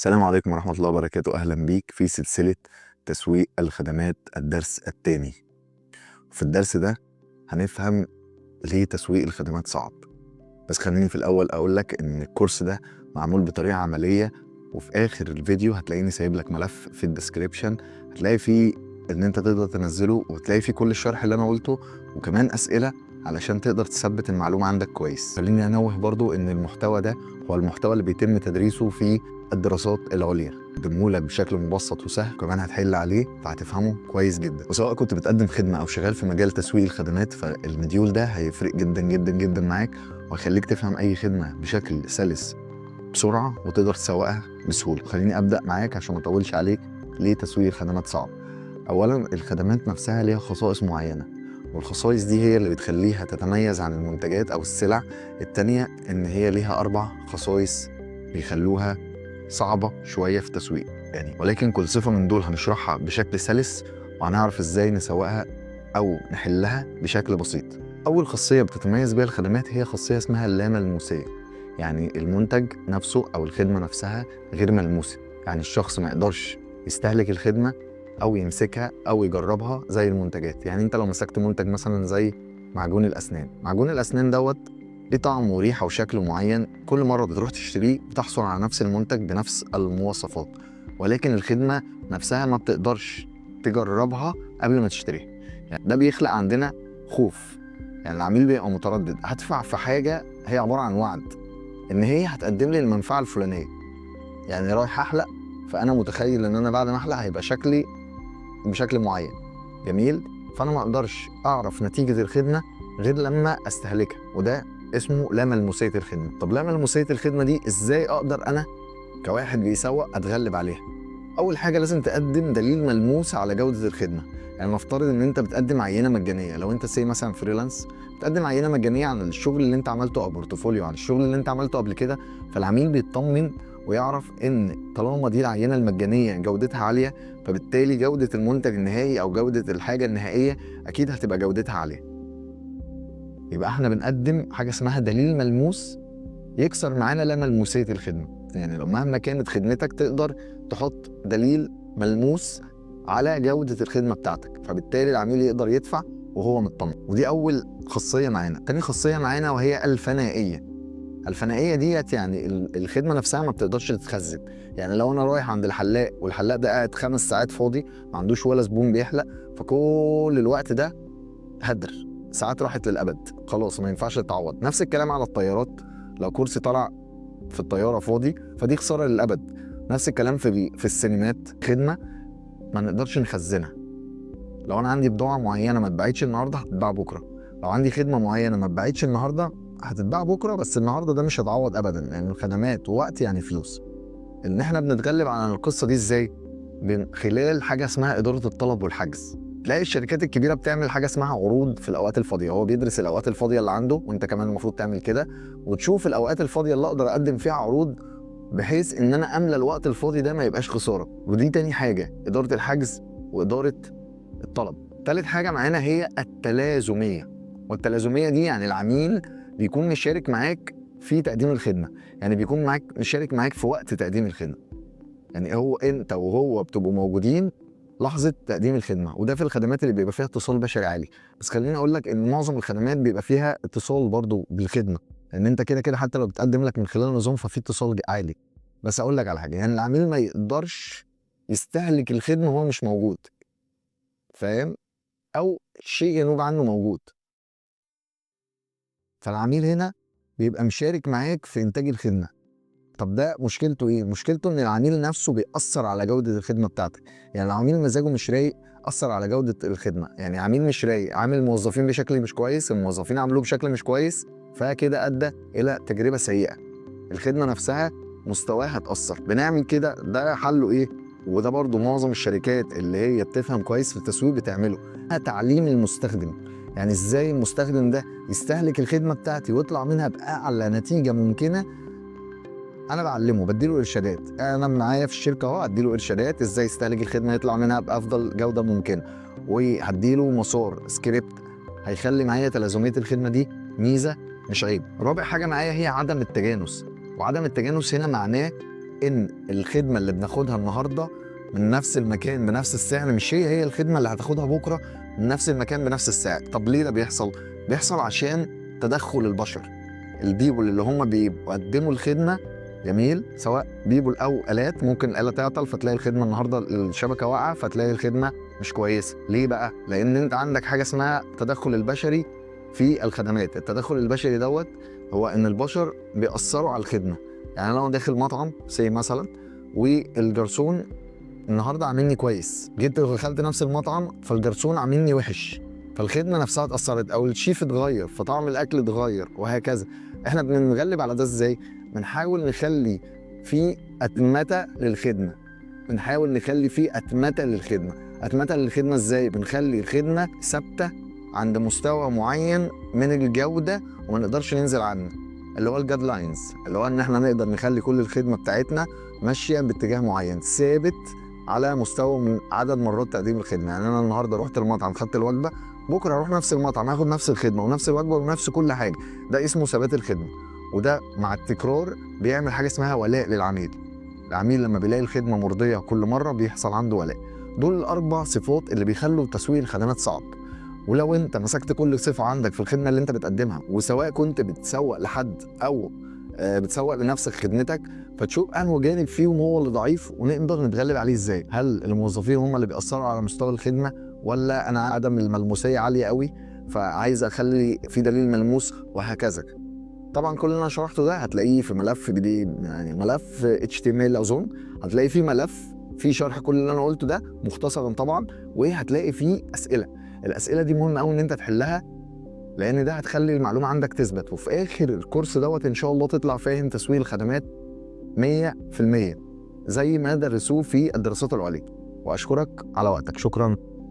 السلام عليكم ورحمة الله وبركاته. أهلا بيك في سلسلة تسويق الخدمات الدرس الثاني. في الدرس ده هنفهم ليه تسويق الخدمات صعب. بس خليني في الأول أقول لك إن الكورس ده معمول بطريقة عملية، وفي آخر الفيديو هتلاقيني سايب لك ملف في الديسكريبشن هتلاقي فيه إن أنت تقدر تنزله، وتلاقي فيه كل الشرح اللي أنا قلته وكمان أسئلة علشان تقدر تثبت المعلومة عندك كويس. خليني أنوه برضو إن المحتوى ده هو المحتوى اللي بيتم تدريسه في الدراسات العليا، قدمهولك بشكل مبسط وسهل، كمان هتحل عليه فهتفهمه كويس جدا. وسواء كنت بتقدم خدمة أو شغال في مجال تسويق الخدمات فالمديول ده هيفرق جدا جدا جدا معاك، وهيخليك تفهم أي خدمة بشكل سلس بسرعة وتقدر تسوقها بسهولة. خليني أبدأ معاك عشان ما أطولش عليك. ليه تسويق الخدمات صعب؟ أولا، الخدمات نفسها ليها خصائص معينة، والخصائص دي هي اللي بتخليها تتميز عن المنتجات أو السلع التانية. إن هي ليها 4 خصائص بيخلوها صعبة شوية في التسويق يعني، ولكن كل صفة من دول هنشرحها بشكل سلس وهنعرف إزاي نسوقها أو نحلها بشكل بسيط. أول خاصية بتتميز بيها الخدمات هي خاصية اسمها اللاملموسية. يعني المنتج نفسه أو الخدمة نفسها غير ملموسة، يعني الشخص ما يقدرش يستهلك الخدمة أو يمسكها أو يجربها زي المنتجات. يعني أنت لو مسكت منتج مثلا زي معجون الأسنان، معجون الأسنان دوت ليه طعم وريحة وشكل معين، كل مرة بتروح تشتريه بتحصل على نفس المنتج بنفس المواصفات، ولكن الخدمة نفسها ما بتقدرش تجربها قبل ما تشتريها. يعني ده بيخلق عندنا خوف، يعني العميل بيبقى متردد، هدفع في حاجة هي عبارة عن وعد إن هي هتقدم لي المنفعة الفلانية. يعني رايح أحلق، فأنا متخيل إن أنا بعد ما أحلق هيبقى شكلي بشكل معين جميل، فأنا ما أقدرش أعرف نتيجة الخدمة غير لما أستهلكها، وده اسمه لا ملموسية الخدمة. طب لا ملموسية الخدمة دي إزاي أقدر أنا كواحد بيسوق أتغلب عليها؟ أول حاجة لازم تقدم دليل ملموس على جودة الخدمة. يعني نفترض إن أنت بتقدم عينة مجانية، لو أنت مثلا فريلانس بتقدم عينة مجانية عن الشغل اللي أنت عملته أو بورتفوليو عن الشغل اللي أنت عملته قبل كده، فالعميل بيطمن ويعرف إن طالما دي العينة المجانية جودتها عالية، فبالتالي جودة المنتج النهائي أو جودة الحاجة النهائية أكيد هتبقى جودتها عالية. يبقى احنا بنقدم حاجة اسمها دليل ملموس يكسر معانا لا ملموسية الخدمة. يعني لو مهما كانت خدمتك تقدر تحط دليل ملموس على جودة الخدمة بتاعتك، فبالتالي العميل يقدر يدفع وهو مطمن. ودي أول خاصية معانا. تاني خاصية معانا وهي الفنائية. الفنائية ديت يعني الخدمة نفسها ما بتقدرش تتخزن. يعني لو أنا رايح عند الحلاق والحلاق ده قاعد 5 ساعات فاضي ما عندوش ولا زبون بيحلق، فكل الوقت ده هدر، ساعات راحت للأبد، خلاص ما ينفعش تتعوض. نفس الكلام على الطيارات، لو كرسي طلع في الطياره فاضي فدي خساره للابد. نفس الكلام في السينمات، خدمه ما نقدرش نخزنها. لو انا عندي بضاعه معينه ما اتباعتش النهارده هتتباع بكره، لو عندي خدمه معينه ما اتباعتش النهارده هتتباع بكره، بس النهارده ده مش هتعوض ابدا، لان الخدمات ووقت يعني فلوس. ان احنا بنتغلب على القصه دي ازاي؟ من خلال حاجه اسمها اداره الطلب والحجز. تلاقي الشركات الكبيره بتعمل حاجه اسمها عروض في الاوقات الفاضيه، هو بيدرس الاوقات الفاضيه اللي عنده، وانت كمان المفروض تعمل كده وتشوف الاوقات الفاضيه اللي اقدر اقدم فيها عروض بحيث ان انا املى الوقت الفاضي ده ما يبقاش خساره. ودي تاني حاجه، اداره الحجز واداره الطلب. تالت حاجه معانا هي التلازميه. والتلازميه دي يعني العميل بيكون مشارك معاك في تقديم الخدمه، يعني بيكون مشارك معاك في وقت تقديم الخدمه. يعني هو انت وهو بتبقوا موجودين لحظه تقديم الخدمه، وده في الخدمات اللي بيبقى فيها اتصال بشري عالي. بس خليني اقول لك ان معظم الخدمات بيبقى فيها اتصال برضو بالخدمه، لان انت كده كده حتى لو بتقدم لك من خلال النظام ففي اتصال عالي. بس اقول لك على حاجه، يعني العميل ما يقدرش يستهلك الخدمه وهو مش موجود، فاهم؟ او شيء ينوب عنه موجود. فالعميل هنا بيبقى مشارك معاك في انتاج الخدمه. طب ده مشكلته ايه؟ مشكلته ان العميل نفسه بيأثر على جودة الخدمة بتاعتك. يعني العميل مزاجه مش رايق أثر على جودة الخدمة. يعني عميل مش رايق عامل الموظفين بشكل مش كويس، الموظفين عملوه بشكل مش كويس، فكده أدى إلى تجربة سيئة. الخدمة نفسها مستواها اتأثر. بنعمل كده، ده حله ايه؟ وده برضو معظم الشركات اللي هي بتفهم كويس في التسويق بتعمله، تعليم المستخدم. يعني ازاي المستخدم ده يستهلك الخدمة بتاعتي ويطلع منها بأعلى نتيجة ممكنة. انا بعلمه، بديله ارشادات، انا معايا في الشركه اهو اديله ارشادات ازاي يستهلك الخدمه يطلع منها بافضل جوده ممكنه، وهديله مسار سكريبت هيخلي معايا تلازميه الخدمه دي ميزه مش عيب. رابع حاجه معايا هي عدم التجانس. وعدم التجانس هنا معناه ان الخدمه اللي بناخدها النهارده من نفس المكان بنفس السعر مش هي الخدمه اللي هتاخدها بكره من نفس المكان بنفس السعر. طب ليه ده بيحصل؟ بيحصل عشان تدخل البشر، البيبول اللي هم بيقدموا الخدمه. جميل، سواء بيبول او الات. ممكن الاله تعطل فتلاقي الخدمه النهارده الشبكه واقعه فتلاقي الخدمه مش كويسه. ليه بقى؟ لان انت عندك حاجه اسمها التدخل البشري في الخدمات. التدخل البشري دوت هو ان البشر بيأثروا على الخدمه. يعني انا لو داخل مطعم مثلا والجرسون النهارده عاملني كويس، جيت دخلت نفس المطعم فالجرسون عاملني وحش، فالخدمه نفسها اتأثرت، او الشيف اتغير فطعم الاكل اتغير وهكذا. احنا بنتغلب على ده ازاي؟ بنحاول نخلي في اتمته للخدمه. اتمته للخدمه ازاي؟ بنخلي الخدمه ثابته عند مستوى معين من الجوده وما نقدرش ننزل عنه، اللي هو الجاد لاينز، اللي هو ان احنا نقدر نخلي كل الخدمه بتاعتنا ماشيه باتجاه معين ثابت على مستوى من عدد مرات تقديم الخدمه. يعني انا النهارده رحت المطعم خدت الوجبه، بكره اروح نفس المطعم هاخد نفس الخدمه ونفس الوجبه ونفس كل حاجه. ده اسمه ثبات الخدمه، وده مع التكرار بيعمل حاجه اسمها ولاء للعميل. العميل لما بيلاقي الخدمه مرضيه كل مره بيحصل عنده ولاء. دول الاربع صفات اللي بيخلوا تسويق الخدمات صعب. ولو انت مسكت كل صفه عندك في الخدمه اللي انت بتقدمها، وسواء كنت بتسوق لحد او بتسوق لنفسك خدمتك، فتشوف انه جانب فيهم هو اللي ضعيف ونقدر نتغلب عليه ازاي. هل الموظفين هم اللي بيأثروا على مستوى الخدمه، ولا انا عدم الملموسيه عاليه قوي فعايز اخلي في دليل ملموس وهكذا. طبعا كل اللي انا شرحته ده هتلاقيه في ملف جديد، يعني ملف HTML اظن، هتلاقي فيه ملف فيه شرح كل اللي انا قلته ده مختصرا طبعا، وهتلاقي فيه اسئله. الاسئله دي مهمه قوي ان انت تحلها، لان ده هتخلي المعلومه عندك تثبت، وفي اخر الكورس دوت ان شاء الله تطلع فاهم تسويق الخدمات 100% زي ما درسوه في الدراسات العليا. واشكرك على وقتك. شكرا.